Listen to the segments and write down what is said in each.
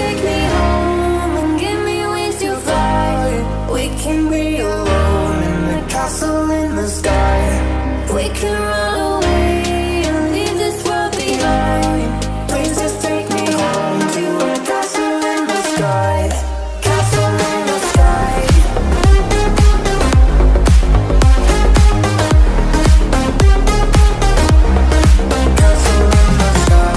take me home and give me wings to fly? We can be alone in the castle in the sky. We can run away and leave this world behind. Please just take me home to a castle in the sky. Castle in the sky. Castle in the sky.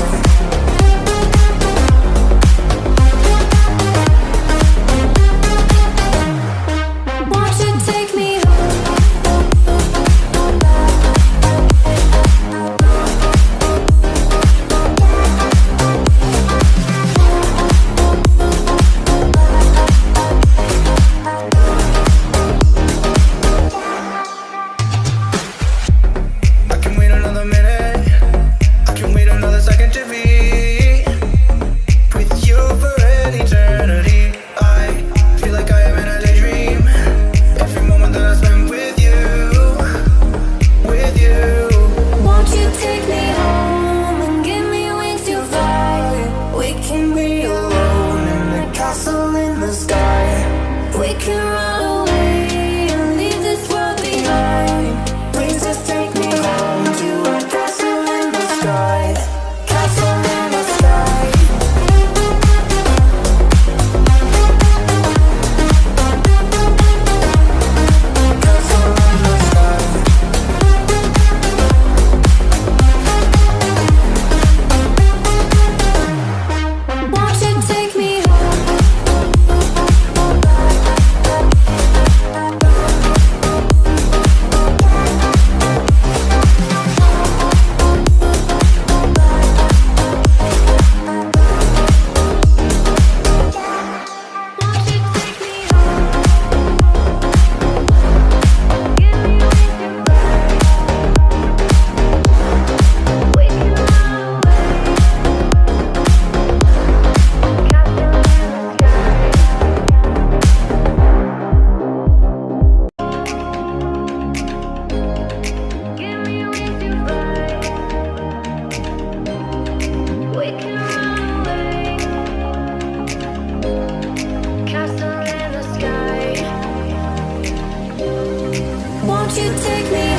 Won't you take me I can wait another minute. I can wait another second to be with you for an eternity. I feel like I am in a daydream. Every moment that I spend with you, with you. Won't you take me home and give me wings to fly? We can be alone in the castle in the sky. We can run away and leave this world behind. Please just take me home to a castle in the sky. Castle in the sky. Castle in the sky. Won't you take me Won't you take me